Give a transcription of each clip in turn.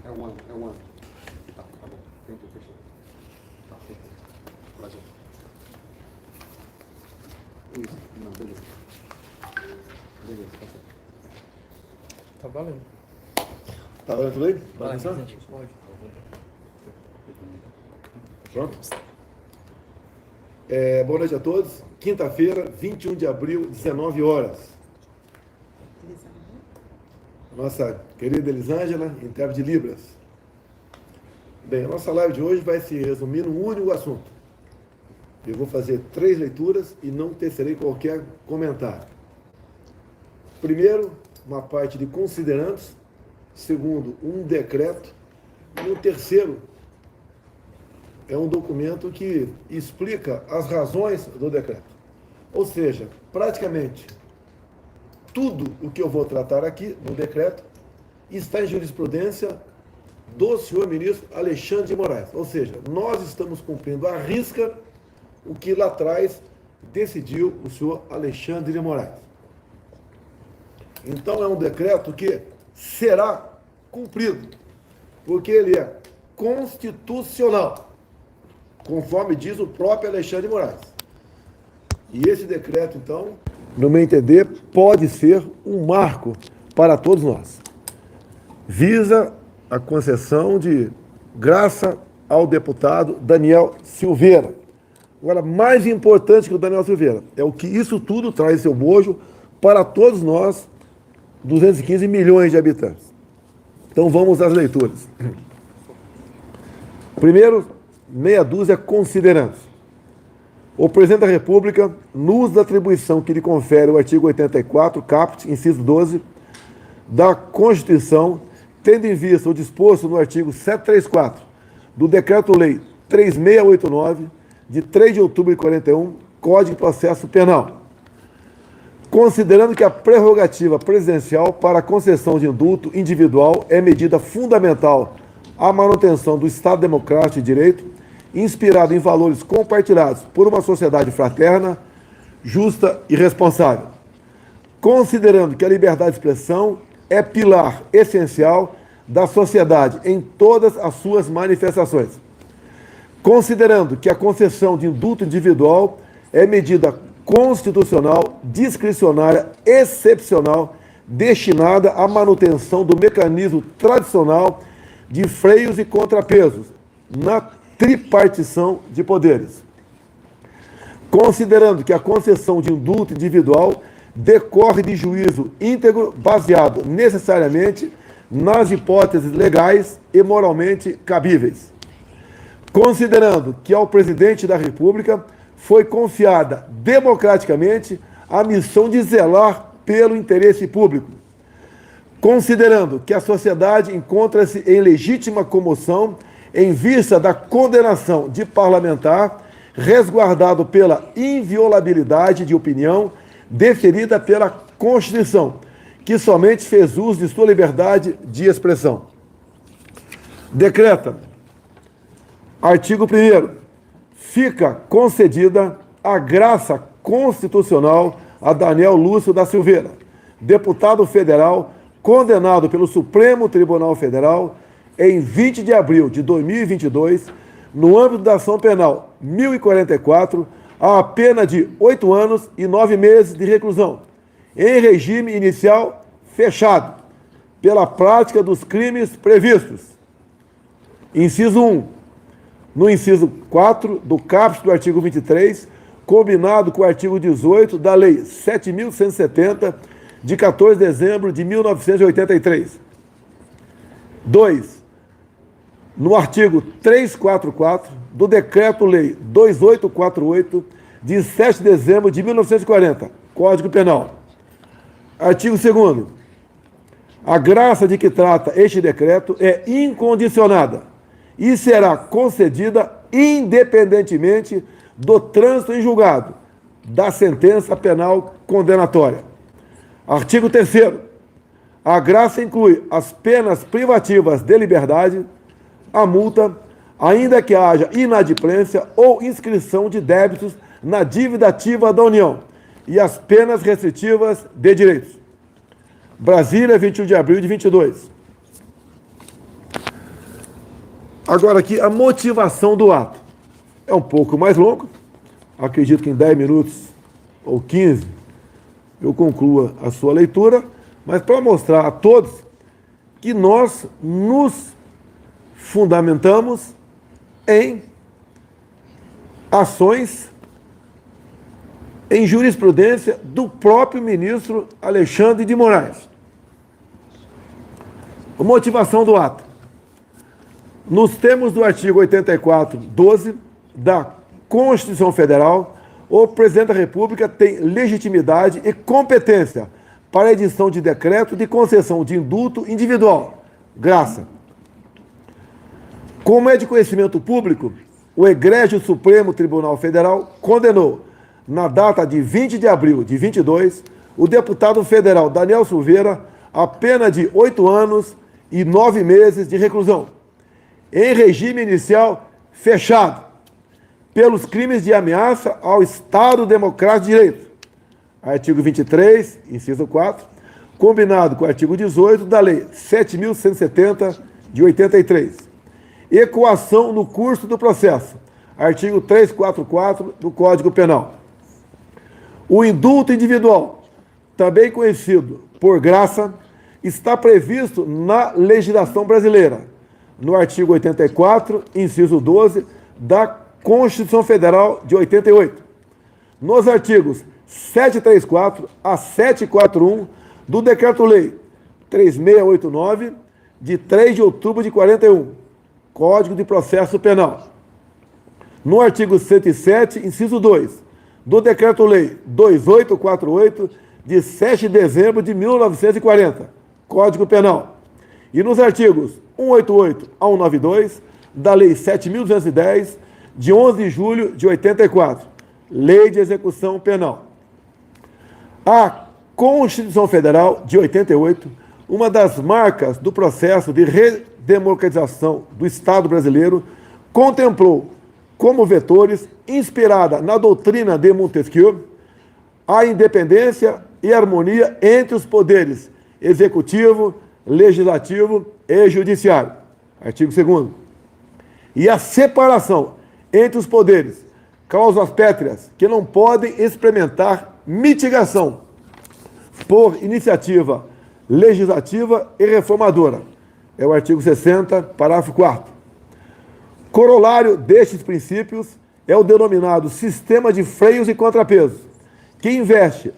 É um ano. Tá bom. Tempo fechou. Tá, tempo. Brasil. Isso, não, beleza. Beleza, tá certo. Tá valendo. Tá valendo tudo aí? Vai, Pode começar? presidente. Pode. Pronto? Boa noite a todos. Quinta-feira, 21 de abril, 19 horas. Nossa querida Elisângela, intérprete de Libras. Bem, a nossa live de hoje vai se resumir num único assunto. Eu vou fazer 3 leituras e não tecerei qualquer comentário. Primeiro, uma parte de considerandos. Segundo, um decreto. E o terceiro é um documento que explica as razões do decreto. Ou seja, praticamente tudo o que eu vou tratar aqui no decreto está em jurisprudência do senhor ministro Alexandre de Moraes. Ou seja, nós estamos cumprindo à risca o que lá atrás decidiu o senhor Alexandre de Moraes. Então é um decreto que será cumprido, porque ele é constitucional, conforme diz o próprio Alexandre de Moraes. E esse decreto, então, no meu entender, pode ser um marco para todos nós. Visa a concessão de graça ao deputado Daniel Silveira. Agora, mais importante que o Daniel Silveira é o que isso tudo traz seu bojo para todos nós, 215 milhões de habitantes. Então vamos às leituras. Primeiro, meia dúzia considerandos. O Presidente da República, no uso da atribuição que lhe confere o artigo 84, caput, inciso 12, da Constituição, tendo em vista o disposto no artigo 734 do Decreto-Lei 3689, de 3 de outubro de 41, Código de Processo Penal. Considerando que a prerrogativa presidencial para a concessão de indulto individual é medida fundamental à manutenção do Estado Democrático de Direito, inspirado em valores compartilhados por uma sociedade fraterna, justa e responsável. Considerando que a liberdade de expressão é pilar essencial da sociedade em todas as suas manifestações. Considerando que a concessão de indulto individual é medida constitucional, discricionária, excepcional, destinada à manutenção do mecanismo tradicional de freios e contrapesos na tripartição de poderes. Considerando que a concessão de indulto individual decorre de juízo íntegro baseado necessariamente nas hipóteses legais e moralmente cabíveis. Considerando que ao Presidente da República foi confiada democraticamente a missão de zelar pelo interesse público. Considerando que a sociedade encontra-se em legítima comoção em vista da condenação de parlamentar, resguardado pela inviolabilidade de opinião deferida pela Constituição, que somente fez uso de sua liberdade de expressão. Decreta. Artigo 1º. Fica concedida a graça constitucional a Daniel Lúcio da Silveira, deputado federal condenado pelo Supremo Tribunal Federal em 20 de abril de 2022, no âmbito da ação penal 1044, a pena de 8 anos e 9 meses de reclusão, em regime inicial fechado, pela prática dos crimes previstos. Inciso 1. No inciso 4 do caput do artigo 23, combinado com o artigo 18 da Lei 7.170, de 14 de dezembro de 1983. 2. No artigo 344 do Decreto-Lei 2848, de 7 de dezembro de 1940, Código Penal. Artigo 2º. A graça de que trata este decreto é incondicionada e será concedida independentemente do trânsito em julgado da sentença penal condenatória. Artigo 3º. A graça inclui as penas privativas de liberdade, a multa, ainda que haja inadimplência ou inscrição de débitos na dívida ativa da União, e as penas restritivas de direitos. Brasília, 21 de abril de 22. Agora aqui, a motivação do ato. É um pouco mais longo, acredito que em 10 minutos ou 15 eu conclua a sua leitura, mas para mostrar a todos que nós nos fundamentamos em ações, em jurisprudência do próprio ministro Alexandre de Moraes. A motivação do ato. Nos termos do artigo 84, 12 da Constituição Federal, o Presidente da República tem legitimidade e competência para a edição de decreto de concessão de indulto individual, graça. Como é de conhecimento público, o Egrégio Supremo Tribunal Federal condenou, na data de 20 de abril de 22, o deputado federal Daniel Silveira a pena de 8 anos e 9 meses de reclusão, em regime inicial fechado, pelos crimes de ameaça ao Estado Democrático de Direito. Artigo 23, inciso 4, combinado com o artigo 18 da Lei 7.170, de 83. E coação no curso do processo. Artigo 344 do Código Penal. O indulto individual, também conhecido por graça, está previsto na legislação brasileira, no artigo 84, inciso 12, da Constituição Federal de 88. Nos artigos 734 a 741 do Decreto-Lei 3689, de 3 de outubro de 41, Código de Processo Penal. No artigo 107, inciso 2, do Decreto-Lei 2848, de 7 de dezembro de 1940, Código Penal. E nos artigos 188 a 192 da Lei 7.210, de 11 de julho de 84, Lei de Execução Penal. A Constituição Federal de 88, uma das marcas do processo de redemocratização do Estado brasileiro, contemplou como vetores, inspirada na doutrina de Montesquieu, a independência e harmonia entre os poderes executivo, legislativo e judiciário. Artigo 2º. E a separação entre os poderes, cláusulas pétreas, que não podem experimentar mitigação por iniciativa legislativa e reformadora. É o artigo 60, parágrafo 4º. Corolário destes princípios é o denominado sistema de freios e contrapesos, que investe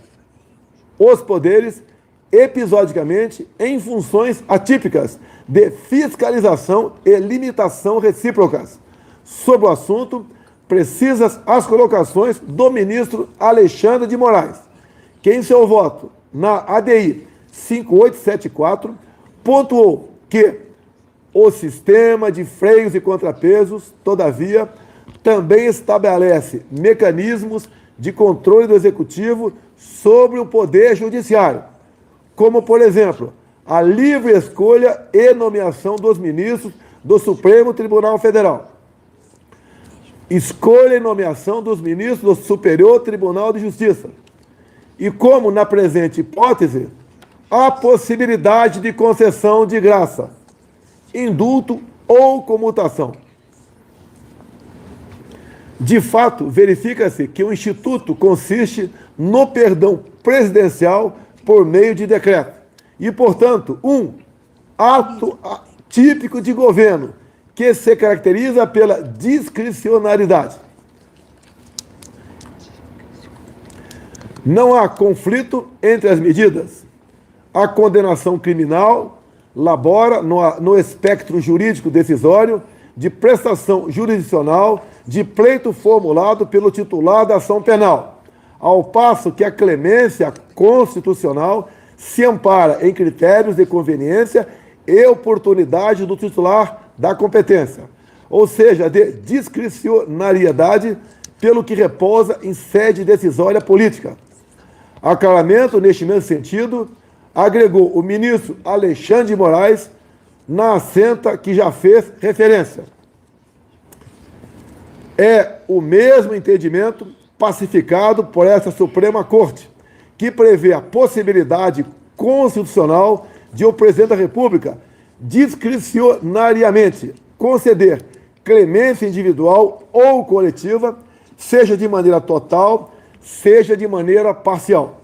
os poderes episodicamente em funções atípicas de fiscalização e limitação recíprocas. Sobre o assunto, precisas as colocações do ministro Alexandre de Moraes, que em seu voto na ADI 5874 pontuou que o sistema de freios e contrapesos, todavia, também estabelece mecanismos de controle do Executivo sobre o Poder Judiciário, como, por exemplo, a livre escolha e nomeação dos ministros do Supremo Tribunal Federal, escolha e nomeação dos ministros do Superior Tribunal de Justiça, e como, na presente hipótese, a possibilidade de concessão de graça, indulto ou comutação. De fato, verifica-se que o Instituto consiste no perdão presidencial por meio de decreto e, portanto, um ato típico de governo que se caracteriza pela discricionariedade. Não há conflito entre as medidas. A condenação criminal labora no espectro jurídico decisório de prestação jurisdicional de pleito formulado pelo titular da ação penal, ao passo que a clemência constitucional se ampara em critérios de conveniência e oportunidade do titular da competência, ou seja, de discricionariedade, pelo que repousa em sede decisória política. Aclaramento, neste mesmo sentido, agregou o ministro Alexandre de Moraes na assenta que já fez referência. É o mesmo entendimento pacificado por essa Suprema Corte, que prevê a possibilidade constitucional de o Presidente da República, discricionariamente, conceder clemência individual ou coletiva, seja de maneira total, seja de maneira parcial,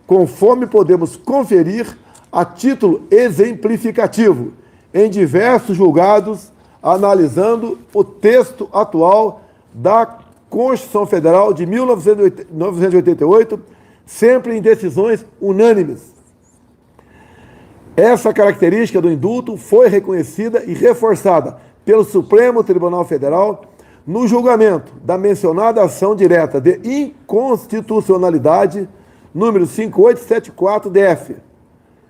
conforme podemos conferir a título exemplificativo em diversos julgados, analisando o texto atual da Constituição Federal de 1988, sempre em decisões unânimes. Essa característica do indulto foi reconhecida e reforçada pelo Supremo Tribunal Federal no julgamento da mencionada ação direta de inconstitucionalidade número 5874-DF.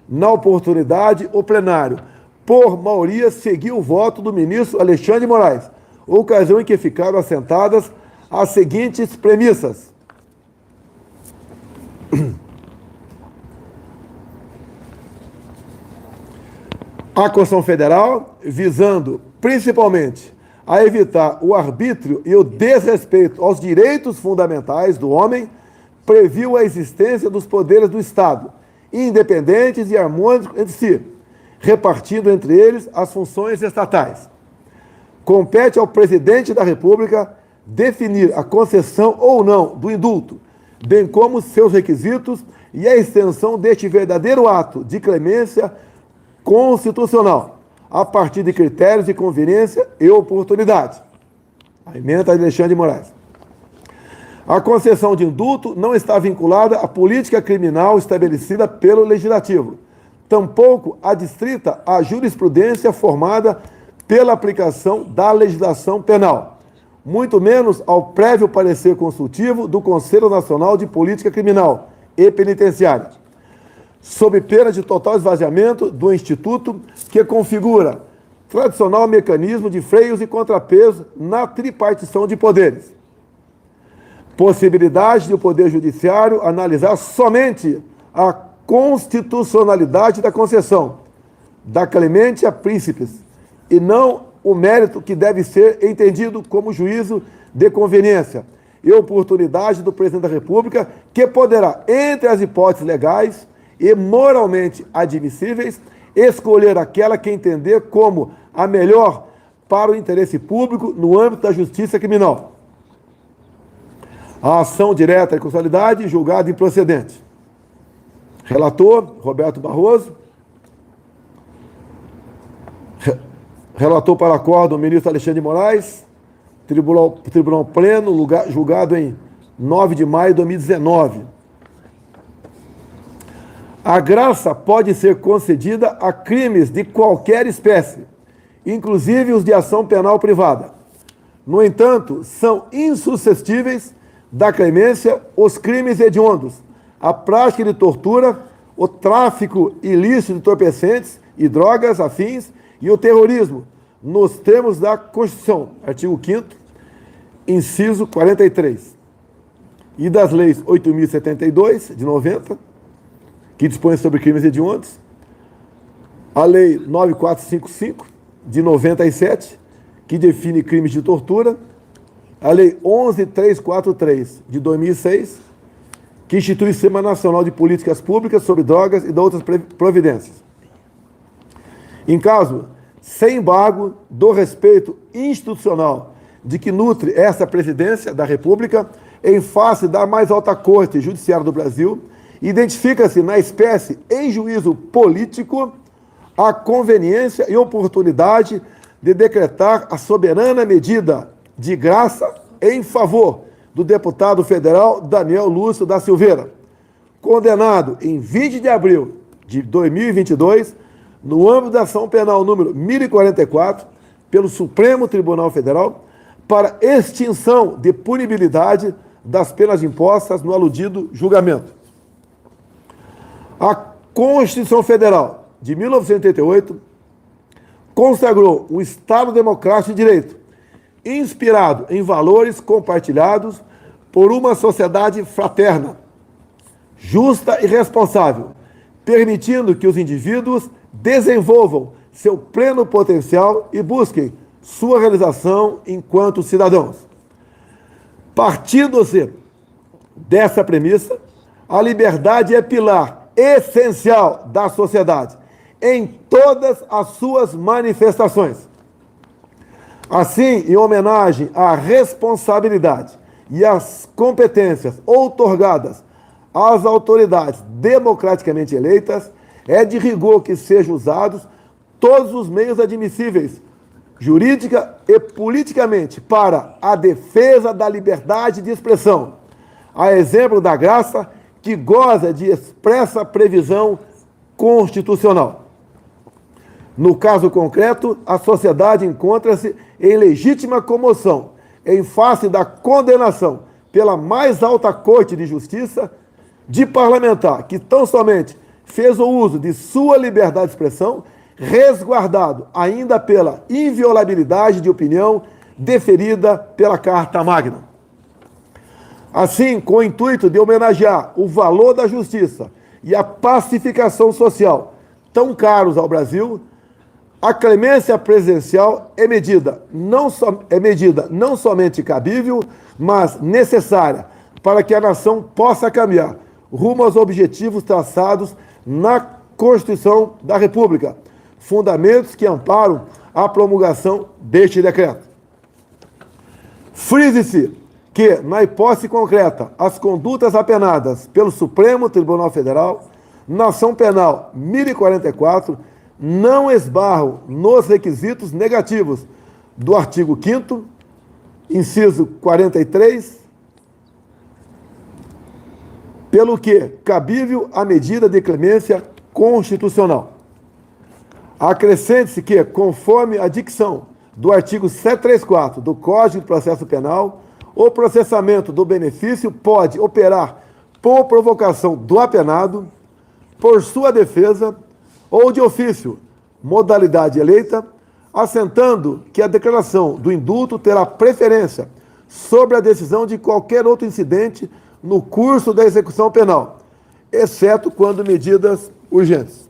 Na oportunidade, o plenário, por maioria, seguiu o voto do ministro Alexandre de Moraes, ocasião em que ficaram assentadas as seguintes premissas. A Constituição Federal, visando principalmente a evitar o arbítrio e o desrespeito aos direitos fundamentais do homem, previu a existência dos poderes do Estado, independentes e harmônicos entre si, repartindo entre eles as funções estatais. Compete ao presidente da República definir a concessão ou não do indulto, bem como seus requisitos e a extensão deste verdadeiro ato de clemência constitucional, a partir de critérios de conveniência e oportunidade. A emenda de Alexandre de Moraes. A concessão de indulto não está vinculada à política criminal estabelecida pelo Legislativo, tampouco adstrita à jurisprudência formada pela aplicação da legislação penal, muito menos ao prévio parecer consultivo do Conselho Nacional de Política Criminal e Penitenciária, sob pena de total esvaziamento do Instituto, que configura tradicional mecanismo de freios e contrapesos na tripartição de poderes. Possibilidade do Poder Judiciário analisar somente a constitucionalidade da concessão, da clemência a príncipes, e não o mérito que deve ser entendido como juízo de conveniência e oportunidade do Presidente da República, que poderá, entre as hipóteses legais e moralmente admissíveis, escolher aquela que entender como a melhor para o interesse público no âmbito da justiça criminal. A ação direta de constitucionalidade julgada improcedente. Relator, Roberto Barroso. Relator para acordo, o ministro Alexandre de Moraes. Tribunal Pleno, julgado em 9 de maio de 2019. A graça pode ser concedida a crimes de qualquer espécie, inclusive os de ação penal privada. No entanto, são insuscetíveis da clemência os crimes hediondos, a prática de tortura, o tráfico ilícito de entorpecentes e drogas afins e o terrorismo, nos termos da Constituição, artigo 5º, inciso 43, e das leis 8.072, de 90, que dispõe sobre crimes hediondos, a lei 9455, de 97, que define crimes de tortura, a lei 11343, de 2006, que institui o Sistema Nacional de Políticas Públicas sobre Drogas e de outras providências. Em caso sem embargo do respeito institucional de que nutre essa presidência da República, em face da mais alta corte judiciária do Brasil, identifica-se na espécie, em juízo político, a conveniência e oportunidade de decretar a soberana medida de graça em favor do deputado federal Daniel Lúcio da Silveira, condenado em 20 de abril de 2022, no âmbito da ação penal número 1044, pelo Supremo Tribunal Federal, para extinção de punibilidade das penas impostas no aludido julgamento. A Constituição Federal de 1988 consagrou o Estado Democrático de Direito, inspirado em valores compartilhados por uma sociedade fraterna, justa e responsável, permitindo que os indivíduos desenvolvam seu pleno potencial e busquem sua realização enquanto cidadãos. Partindo-se dessa premissa, a liberdade é pilar essencial da sociedade, em todas as suas manifestações. Assim, em homenagem à responsabilidade e às competências outorgadas às autoridades democraticamente eleitas, é de rigor que sejam usados todos os meios admissíveis, jurídica e politicamente, para a defesa da liberdade de expressão, a exemplo da graça que goza de expressa previsão constitucional. No caso concreto, a sociedade encontra-se em legítima comoção em face da condenação pela mais alta Corte de Justiça de parlamentar que tão somente fez o uso de sua liberdade de expressão, resguardado ainda pela inviolabilidade de opinião deferida pela Carta Magna. Assim, com o intuito de homenagear o valor da justiça e a pacificação social tão caros ao Brasil, a clemência presidencial é medida não somente cabível, mas necessária para que a nação possa caminhar rumo aos objetivos traçados na Constituição da República, fundamentos que amparam a promulgação deste decreto. Frise-se que, na hipótese concreta, as condutas apenadas pelo Supremo Tribunal Federal, na ação penal 1044, não esbarram nos requisitos negativos do artigo 5º, inciso 43, pelo que cabível a medida de clemência constitucional. Acrescente-se que, conforme a dicção do artigo 734 do Código de Processo Penal, o processamento do benefício pode operar por provocação do apenado, por sua defesa ou de ofício, modalidade eleita, assentando que a declaração do indulto terá preferência sobre a decisão de qualquer outro incidente no curso da execução penal, exceto quando medidas urgentes.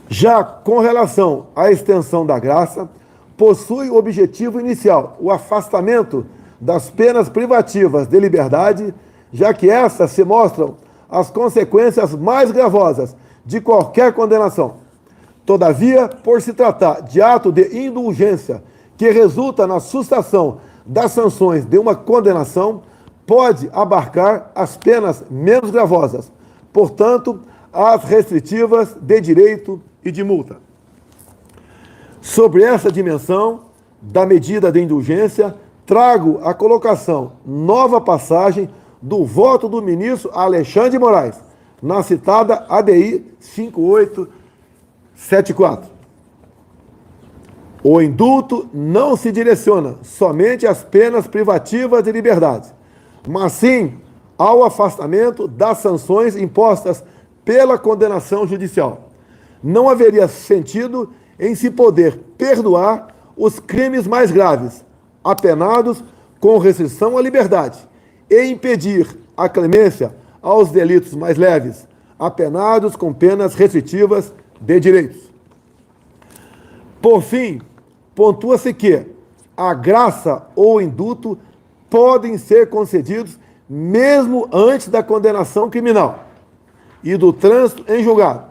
Já com relação à extensão da graça, possui o objetivo inicial, o afastamento das penas privativas de liberdade, já que essas se mostram as consequências mais gravosas de qualquer condenação. Todavia, por se tratar de ato de indulgência que resulta na sustação das sanções de uma condenação, pode abarcar as penas menos gravosas, portanto, as restritivas de direito e de multa. Sobre essa dimensão da medida de indulgência, trago a colocação, nova passagem do voto do ministro Alexandre de Moraes, na citada ADI 5874. O indulto não se direciona somente às penas privativas de liberdade, mas sim ao afastamento das sanções impostas pela condenação judicial. Não haveria sentido em se poder perdoar os crimes mais graves, apenados com restrição à liberdade, e impedir a clemência aos delitos mais leves, apenados com penas restritivas de direitos. Por fim, pontua-se que a graça ou indulto podem ser concedidos mesmo antes da condenação criminal e do trânsito em julgado,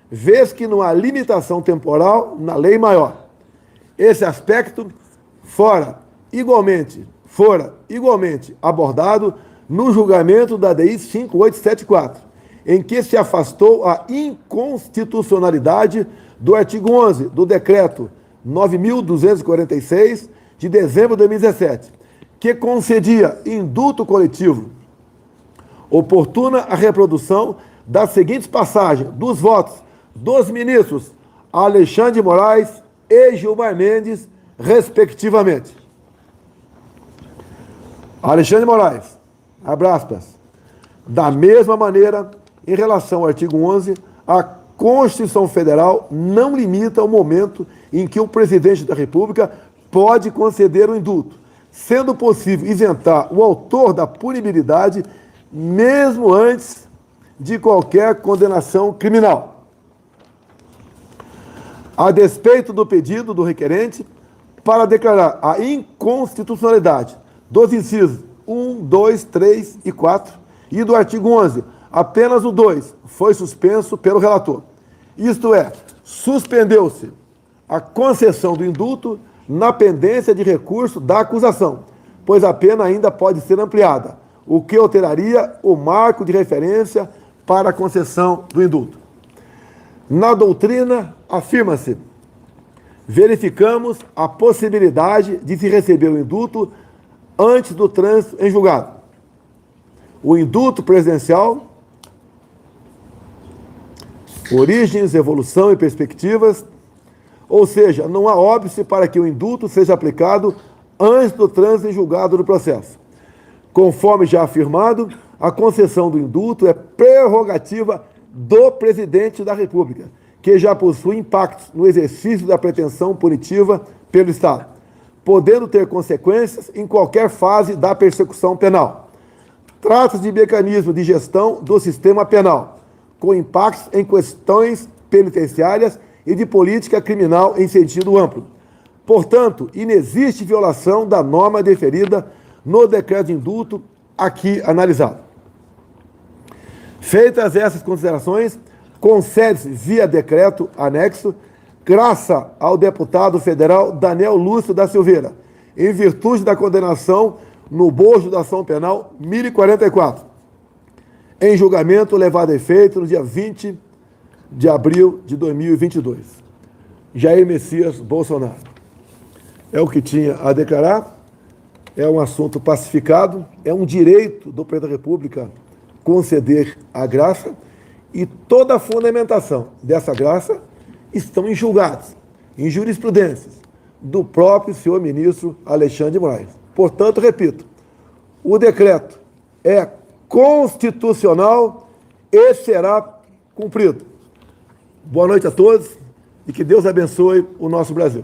vez que não há limitação temporal na lei maior. Esse aspecto fora igualmente abordado no julgamento da DI 5874, em que se afastou a inconstitucionalidade do artigo 11 do Decreto 9.246, de dezembro de 2017, que concedia indulto coletivo. Oportuna a reprodução das seguintes passagens dos votos dos ministros Alexandre de Moraes e Gilmar Mendes, respectivamente. Alexandre de Moraes, abre aspas, da mesma maneira, em relação ao artigo 11, a Constituição Federal não limita o momento em que o presidente da República pode conceder o indulto, sendo possível isentar o autor da punibilidade mesmo antes de qualquer condenação criminal. A despeito do pedido do requerente para declarar a inconstitucionalidade dos incisos 1, 2, 3 e 4 e do artigo 11, apenas o 2 foi suspenso pelo relator. Isto é, suspendeu-se a concessão do indulto na pendência de recurso da acusação, pois a pena ainda pode ser ampliada, o que alteraria o marco de referência para a concessão do indulto. Na doutrina, afirma-se: verificamos a possibilidade de se receber o indulto antes do trânsito em julgado. O indulto presidencial, origens, evolução e perspectivas, ou seja, não há óbice para que o indulto seja aplicado antes do trânsito em julgado do processo. Conforme já afirmado, a concessão do indulto é prerrogativa do presidente da República, que já possui impactos no exercício da pretensão punitiva pelo Estado, podendo ter consequências em qualquer fase da persecução penal. Trata-se de mecanismo de gestão do sistema penal, com impactos em questões penitenciárias e de política criminal em sentido amplo. Portanto, inexiste violação da norma deferida no decreto de indulto aqui analisado. Feitas essas considerações, concede-se via decreto anexo, graça ao deputado federal Daniel Lúcio da Silveira, em virtude da condenação no bojo da ação penal 1044, em julgamento levado a efeito no dia 20 de abril de 2022. Jair Messias Bolsonaro. É o que tinha a declarar, é um assunto pacificado, é um direito do presidente da República conceder a graça, e toda a fundamentação dessa graça estão em julgados, em jurisprudências do próprio senhor ministro Alexandre de Moraes. Portanto, repito, o decreto é constitucional e será cumprido. Boa noite a todos e que Deus abençoe o nosso Brasil.